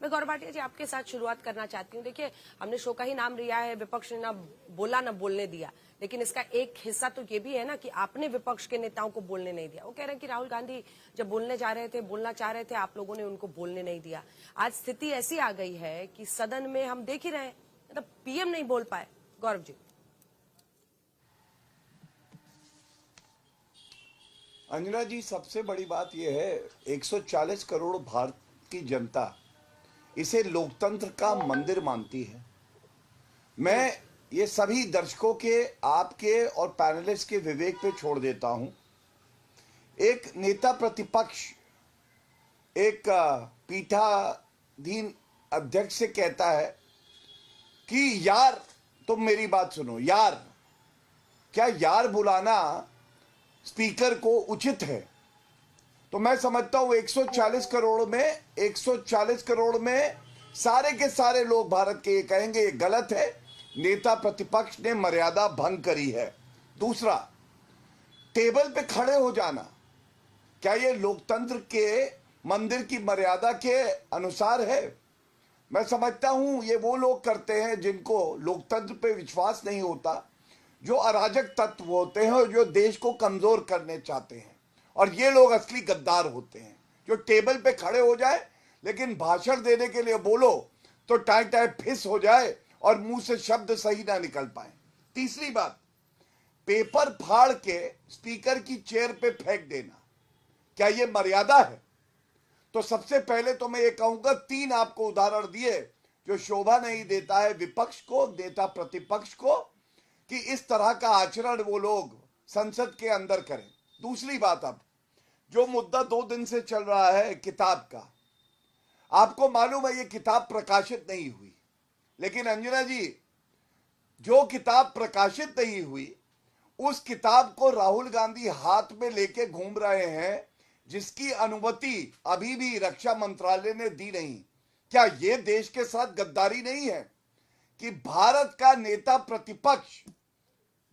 मैं गौरव भाटिया जी आपके साथ शुरुआत करना चाहती हूँ। देखिए, हमने शो का ही नाम लिया है, विपक्ष ने ना बोला ना बोलने दिया, लेकिन इसका एक हिस्सा तो ये भी है ना कि आपने विपक्ष के नेताओं को बोलने नहीं दिया। वो कह रहे हैं कि राहुल गांधी जब बोलने जा रहे थे, बोलना चाह रहे थे, आप लोगों ने उनको बोलने नहीं दिया। आज स्थिति ऐसी आ गई है कि सदन में हम देख ही रहे हैं, मतलब पीएम नहीं बोल पाए। गौरव जी। अंजना जी, सबसे बड़ी बात यह है 140 करोड़ भारत की जनता इसे लोकतंत्र का मंदिर मानती है। मैं ये सभी दर्शकों के, आपके और पैनलिस्ट के विवेक पे छोड़ देता हूं। एक नेता प्रतिपक्ष एक पीठाधीन अध्यक्ष से कहता है कि यार तुम मेरी बात सुनो। यार, क्या यार बुलाना स्पीकर को उचित है? तो मैं समझता हूं 140 करोड़ में सारे के सारे लोग भारत के ये कहेंगे ये गलत है, नेता प्रतिपक्ष ने मर्यादा भंग करी है। दूसरा, टेबल पे खड़े हो जाना, क्या ये लोकतंत्र के मंदिर की मर्यादा के अनुसार है? मैं समझता हूं ये वो लोग करते हैं जिनको लोकतंत्र पे विश्वास नहीं होता, जो अराजक तत्व होते हैं और जो देश को कमजोर करने चाहते हैं। और ये लोग असली गद्दार होते हैं, जो टेबल पे खड़े हो जाए लेकिन भाषण देने के लिए बोलो तो टाई टाई फिस हो जाए और मुंह से शब्द सही ना निकल पाए। तीसरी बात, पेपर फाड़ के स्पीकर की चेयर पे फेंक देना, क्या ये मर्यादा है? तो सबसे पहले तो मैं ये कहूंगा, 3 आपको उदाहरण दिए जो शोभा नहीं देता है विपक्ष को, नेता प्रतिपक्ष को, कि इस तरह का आचरण वो लोग संसद के अंदर करें। दूसरी बात, अब जो मुद्दा 2 दिन से चल रहा है किताब का, आपको मालूम है ये किताब प्रकाशित नहीं हुई, लेकिन अंजना जी, जो किताब प्रकाशित नहीं हुई उस किताब को राहुल गांधी हाथ में लेके घूम रहे हैं, जिसकी अनुमति अभी भी रक्षा मंत्रालय ने दी नहीं। क्या ये देश के साथ गद्दारी नहीं है कि भारत का नेता प्रतिपक्ष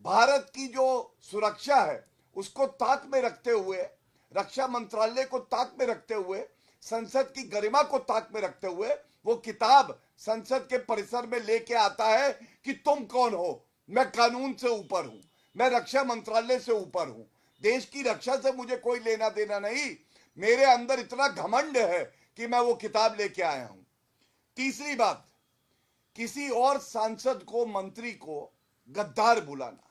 भारत की जो सुरक्षा है उसको ताक में रखते हुए, रक्षा मंत्रालय को ताक में रखते हुए, संसद की गरिमा को ताक में रखते हुए वो किताब संसद के परिसर में लेके आता है कि तुम कौन हो? मैं कानून से ऊपर हूं, मैं रक्षा मंत्रालय से ऊपर हूं, देश की रक्षा से मुझे कोई लेना देना नहीं, मेरे अंदर इतना घमंड है कि मैं वो किताब लेके आया हूं। तीसरी बात, किसी और सांसद को, मंत्री को गद्दार बुलाना,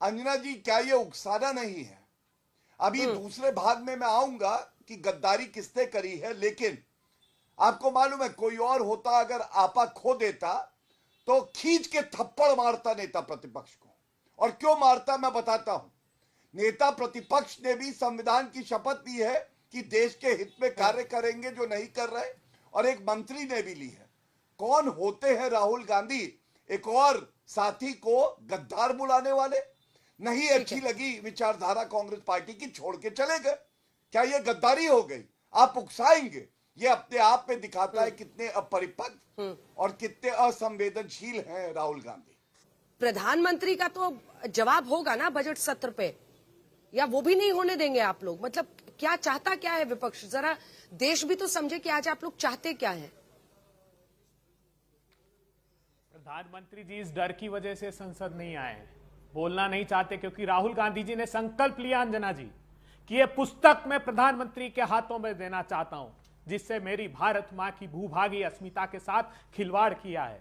अंजना जी क्या ये उकसाना नहीं है? अभी दूसरे भाग में मैं आऊंगा कि गद्दारी किसने करी है, लेकिन आपको मालूम है कोई और होता अगर आपा खो देता तो खींच के थप्पड़ मारता नेता प्रतिपक्ष को। और क्यों मारता मैं बताता हूं। नेता प्रतिपक्ष ने भी संविधान की शपथ ली है कि देश के हित में कार्य करेंगे जो नहीं कर रहे, और एक मंत्री ने भी ली है। कौन होते हैं राहुल गांधी एक और साथी को गद्दार बुलाने वाले? नहीं अच्छी लगी विचारधारा कांग्रेस पार्टी की, छोड़ के चले गए। क्या ये गद्दारी हो गई? आप उकसाएंगे, ये अपने आप में दिखाता है कितने अपरिपक्व और कितने असंवेदनशील हैं राहुल गांधी। प्रधानमंत्री का तो जवाब होगा ना बजट सत्र पे, या वो भी नहीं होने देंगे आप लोग? मतलब क्या चाहता क्या है विपक्ष? जरा देश भी तो समझे कि आज आप लोग चाहते क्या है। प्रधानमंत्री जी इस डर की वजह से संसद नहीं आए हैं, बोलना नहीं चाहते, क्योंकि राहुल गांधी जी ने संकल्प लिया अंजना जी कि ये पुस्तक मैं प्रधानमंत्री के हाथों में देना चाहता हूं, जिससे मेरी भारत मां की भूभागी अस्मिता के साथ खिलवाड़ किया है।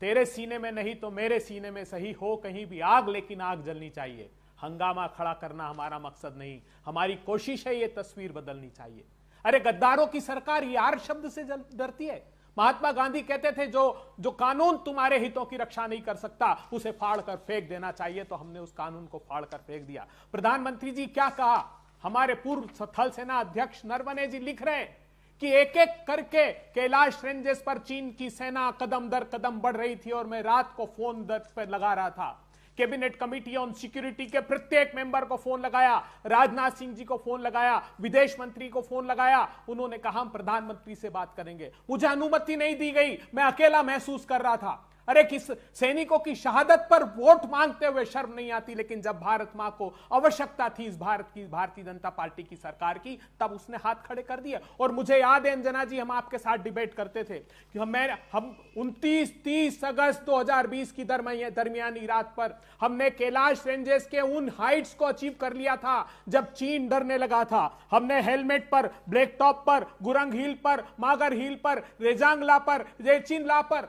तेरे सीने में नहीं तो मेरे सीने में सही हो कहीं भी आग, लेकिन आग जलनी चाहिए। हंगामा खड़ा करना हमारा मकसद नहीं, हमारी कोशिश है ये तस्वीर बदलनी चाहिए। अरे गद्दारों की सरकार यार शब्द से डरती है। महात्मा गांधी कहते थे जो कानून तुम्हारे हितों की रक्षा नहीं कर सकता उसे फाड़ कर फेंक देना चाहिए, तो हमने उस कानून को फाड़ कर फेंक दिया। प्रधानमंत्री जी क्या कहा? हमारे पूर्व थल सेना अध्यक्ष नरवणे जी लिख रहे हैं कि एक एक करके कैलाश रेंजेस पर चीन की सेना कदम दर कदम बढ़ रही थी और मैं रात को फोन पर लगा रहा था। कैबिनेट कमेटी ऑन सिक्योरिटी के प्रत्येक मेंबर को फोन लगाया, राजनाथ सिंह जी को फोन लगाया, विदेश मंत्री को फोन लगाया। उन्होंने कहा हम प्रधानमंत्री से बात करेंगे। मुझे अनुमति नहीं दी गई, मैं अकेला महसूस कर रहा था। अरे किस सैनिकों की शहादत पर वोट मांगते हुए शर्म नहीं आती, लेकिन जब भारत मां को आवश्यकता थी इस भारतीय जनता पार्टी की सरकार की, तब उसने हाथ खड़े कर दिए। और मुझे याद है अंजना जी, हम आपके साथ डिबेट करते थे कि हम 29-30 अगस्त 2020 की दरमियानी रात पर हमने कैलाश रेंजेस के उन हाइट्स को अचीव कर लिया था जब चीन डरने लगा था। हमने हेलमेट पर, ब्लैक टॉप पर, गुरंग हिल पर, मागर हिल पर, रेजांगला पर, रेचिनला पर,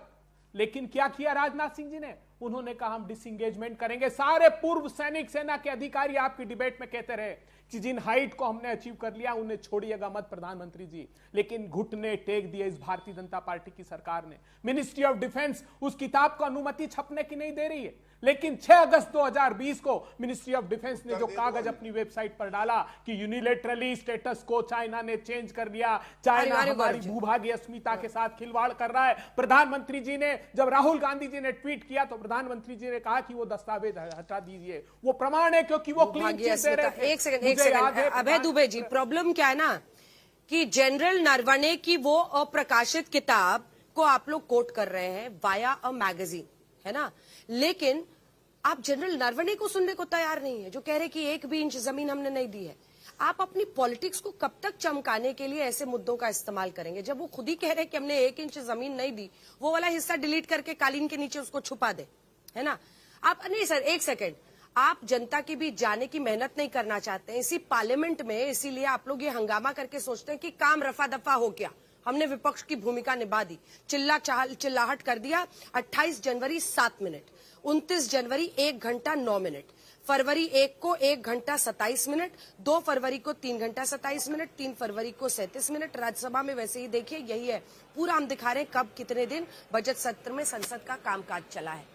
लेकिन क्या किया राजनाथ सिंह जी ने? उन्होंने कहा हम डिसएंगेजमेंट करेंगे। सारे पूर्व सैनिक सेना के अधिकारी आपकी डिबेट में कहते रहे कि जिन हाइट को हमने अचीव कर लिया उन्हें छोड़िएगा मत प्रधानमंत्री जी, लेकिन घुटने टेक दिए इस भारतीय जनता पार्टी की सरकार ने। मिनिस्ट्री ऑफ डिफेंस उस किताब को अनुमति छपने की नहीं दे रही है, लेकिन 6 अगस्त 2020 को मिनिस्ट्री ऑफ डिफेंस ने जो कागज अपनी वेबसाइट पर डाला कि यूनिलेटरली स्टेटस को चाइना ने चेंज कर लिया, चाइना हमारी भूभागीय अस्मिता के साथ खिलवाड़ कर रहा है। प्रधानमंत्री जी ने, जब राहुल गांधी जी ने ट्वीट किया तो प्रधानमंत्री जी ने कहा कि वो दस्तावेज हटा दीजिए, वो प्रमाण है क्योंकि वो क्लीन चिट दे रहे थे। एक सेकंड अभय दुबे जी, प्रॉब्लम क्या है ना कि जनरल नरवणे की वो अप्रकाशित किताब को आप लोग कोट कर रहे हैं वाया अ मैगजीन, है ना, लेकिन आप जनरल नरवणे को सुनने को तैयार नहीं है जो कह रहे कि 1 भी इंच जमीन हमने नहीं दी है। आप अपनी पॉलिटिक्स को कब तक चमकाने के लिए ऐसे मुद्दों का इस्तेमाल करेंगे जब वो खुद ही कह रहे हैं कि हमने 1 इंच जमीन नहीं दी? वो वाला हिस्सा डिलीट करके कालीन के नीचे उसको छुपा दे, है ना। आप नहीं सर, एक सेकेंड, आप जनता के बीच जाने की मेहनत नहीं करना चाहते हैं इसी पार्लियामेंट में, इसीलिए आप लोग ये हंगामा करके सोचते हैं कि काम रफा दफा हो गया, हमने विपक्ष की भूमिका निभा दी, चिल्लाहट कर दिया। 28 जनवरी 7 मिनट, 29 जनवरी 1 घंटा 9 मिनट, फरवरी 1 को 1 घंटा 27 मिनट, 2 फरवरी को 3 घंटा 27 मिनट, 3 फरवरी को 37 मिनट। राज्यसभा में वैसे ही देखिए यही है, पूरा हम दिखा रहे हैं कब कितने दिन बजट सत्र में संसद का कामकाज चला है।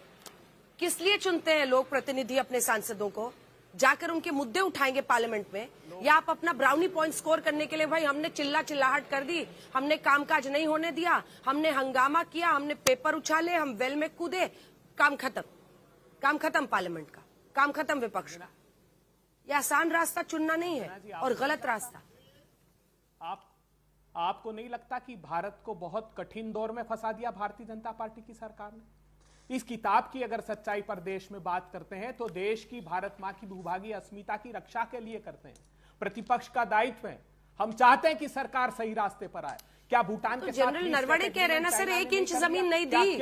किस लिए चुनते हैं लोग प्रतिनिधि अपने सांसदों को? जाकर उनके मुद्दे उठाएंगे पार्लियामेंट में, या आप अपना ब्राउनी पॉइंट स्कोर करने के लिए भाई हमने चिल्लाहट कर दी, हमने कामकाज नहीं होने दिया, हमने हंगामा किया, हमने पेपर उछाले, हम वेल में कूदे, काम खत्म पार्लियामेंट का, काम खत्म विपक्ष का। यह आसान रास्ता चुनना नहीं है और गलत रास्ता। आपको नहीं लगता कि भारत को बहुत कठिन दौर में फंसा दिया भारतीय जनता पार्टी की सरकार ने? इस किताब की अगर सच्चाई पर देश में बात करते हैं तो देश की, भारत मां की भूभागीय अस्मिता की रक्षा के लिए करते हैं, प्रतिपक्ष का दायित्व है। हम चाहते हैं कि सरकार सही रास्ते पर आए। क्या भूटान के साथ जनरल नरवणे कह रहे हैं ना सर 1 इंच जमीन नहीं दी?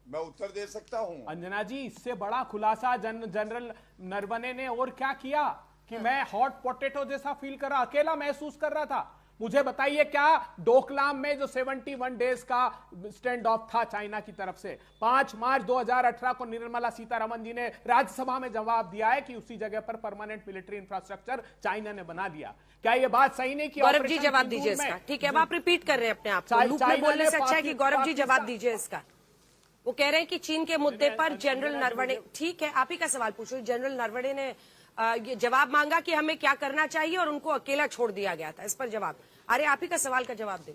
मैं उत्तर दे सकता हूं अंजना जी, इससे बड़ा खुलासा जनरल नरवणे ने और क्या किया कि मैं हॉट पोटैटो जैसा फील कर रहा, अकेला महसूस कर रहा था। मुझे बताइए क्या डोकलाम में जो 71 डेज का स्टैंड ऑफ था चाइना की तरफ से, 5 मार्च 2018 को निर्मला सीतारमण जी ने राज्यसभा में जवाब दिया है कि उसी जगह पर परमानेंट मिलिट्री इंफ्रास्ट्रक्चर चाइना ने बना दिया। क्या ये बात सही नहीं कि गौरव जी जवाब दीजिए इसका? ठीक है, अब आप रिपीट कर रहे हैं अपने आप को, लूप में बोलने से अच्छा है कि गौरव जी जवाब दीजिए इसका। वो कह रहे हैं कि चीन के मुद्दे पर जनरल नरवणे, ठीक है आप ही का सवाल पूछो, जनरल नरवणे ने ये जवाब मांगा कि हमें क्या करना चाहिए और उनको अकेला छोड़ दिया गया था, इस पर जवाब। अरे आप ही का सवाल का जवाब दे।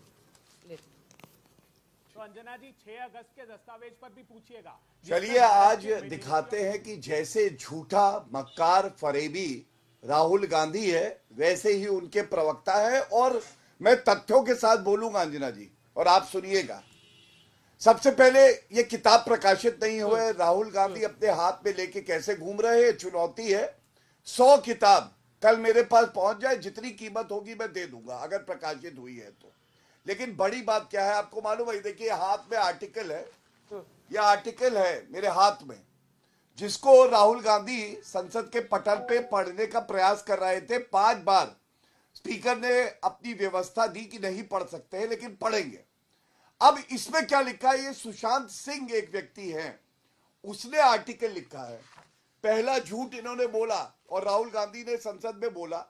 तो अंजना जी 6 अगस्त के दस्तावेज पर भी पूछिएगा। चलिए आज दिखाते हैं कि जैसे झूठा मक्कार फरेबी राहुल गांधी है वैसे ही उनके प्रवक्ता है, और मैं तथ्यों के साथ बोलूंगा अंजना जी, और आप सुनिएगा। सबसे पहले ये किताब प्रकाशित नहीं हुए, राहुल गांधी अपने हाथ में लेके कैसे घूम रहे हैं, चुनौती है। 100 किताब कल मेरे पास पहुंच जाए, जितनी कीमत होगी मैं दे दूंगा अगर प्रकाशित हुई है तो। लेकिन बड़ी बात क्या है आपको मालूम है? देखिए हाथ में आर्टिकल है, यह आर्टिकल है मेरे हाथ में, जिसको राहुल गांधी संसद के पटल पे पढ़ने का प्रयास कर रहे थे। 5 बार स्पीकर ने अपनी व्यवस्था दी कि नहीं पढ़ सकते हैं, लेकिन पढ़ेंगे। अब इसमें क्या लिखा है? ये सुशांत सिंह एक व्यक्ति है, उसने आर्टिकल लिखा है। पहला झूठ इन्होंने बोला और राहुल गांधी ने संसद में बोला।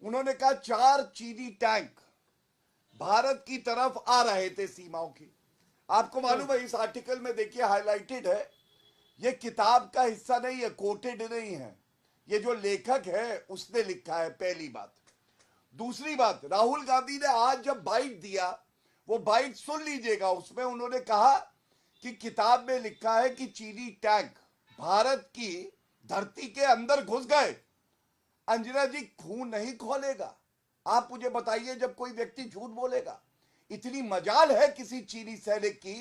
उन्होंने कहा 4 चीनी टैंक भारत की तरफ आ रहे थे सीमाओं की। आपको मालूम है इस आर्टिकल में देखिए हाईलाइटेड है, ये किताब का हिस्सा नहीं है, कोटेड नहीं है, ये जो लेखक है उसने लिखा है। पहली बात। दूसरी बात, राहुल गांधी ने आज जब बाइट दिया, वो बाइट सुन लीजिएगा, उसमें उन्होंने कहा कि किताब में लिखा है कि चीनी टैंक भारत की धरती के अंदर घुस गए। अंजना जी खून नहीं खोलेगा। आप मुझे बताइए जब कोई व्यक्ति झूठ बोलेगा, इतनी मजाल है किसी चीनी सैनिक की,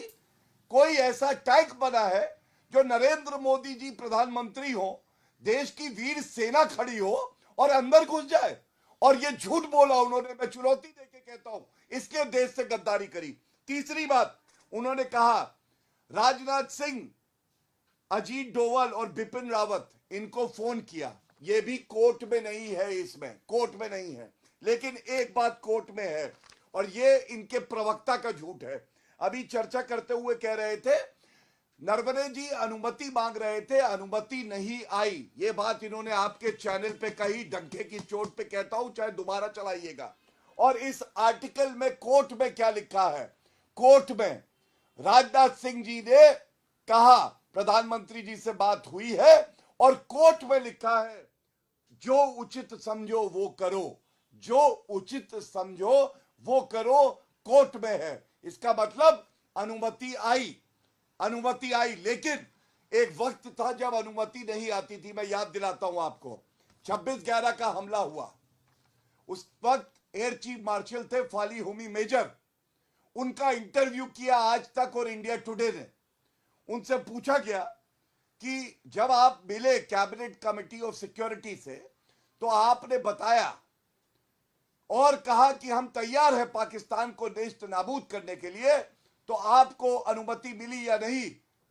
कोई ऐसा टैंक बना है जो नरेंद्र मोदी जी प्रधानमंत्री हो, देश की वीर सेना खड़ी हो और अंदर घुस जाए। और ये झूठ बोला उन्होंने, मैं चुनौती देके कहता हूं, इसके देश से गद्दारी करी। तीसरी बात, उन्होंने कहा राजनाथ सिंह, अजीत डोवाल और बिपिन रावत इनको फोन किया। ये भी कोर्ट में नहीं है, इसमें कोर्ट में नहीं है, लेकिन एक बात कोर्ट में है और ये इनके प्रवक्ता का झूठ है। अभी चर्चा करते हुए कह रहे थे नरवणे जी अनुमति मांग रहे थे, अनुमति नहीं आई। ये बात इन्होंने आपके चैनल पे कही, डंके की चोट पे कहता हूं, चाहे दोबारा चलाइएगा। और इस आर्टिकल में कोर्ट में क्या लिखा है, कोर्ट में राजनाथ सिंह जी ने कहा प्रधानमंत्री जी से बात हुई है और कोर्ट में लिखा है जो उचित समझो वो करो, जो उचित समझो वो करो, कोर्ट में है। इसका मतलब अनुमति आई, अनुमति आई। लेकिन एक वक्त था जब अनुमति नहीं आती थी। मैं याद दिलाता हूं आपको, 26/11 का हमला हुआ, उस वक्त एयर चीफ मार्शल थे फाली हुमी मेजर। उनका इंटरव्यू किया आज तक और इंडिया टुडे ने। उनसे पूछा गया कि जब आप मिले कैबिनेट कमेटी ऑफ सिक्योरिटी से तो आपने बताया और कहा कि हम तैयार हैं पाकिस्तान को नेस्त नाबूद करने के लिए, तो आपको अनुमति मिली या नहीं?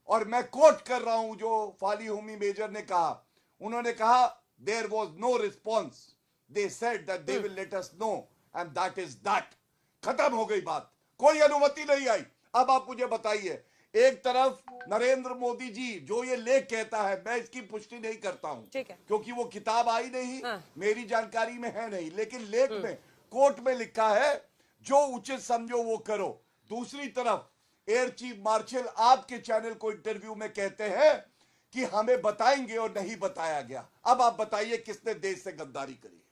और मैं कोट कर रहा हूं जो फाली हुमी मेजर ने कहा, उन्होंने कहा there was no response, they said that they will let us know and that is that. खत्म हो गई बात, कोई अनुमति नहीं आई। अब आप मुझे बताइए, एक तरफ नरेंद्र मोदी जी जो ये लेख कहता है, मैं इसकी पुष्टि नहीं करता हूं क्योंकि वो किताब आई नहीं, मेरी जानकारी में है नहीं, लेकिन लेख में कोर्ट में लिखा है जो उचित समझो वो करो। दूसरी तरफ एयर चीफ मार्शल आपके चैनल को इंटरव्यू में कहते हैं कि हमें बताएंगे और नहीं बताया गया। अब आप बताइए किसने देश से गद्दारी करी?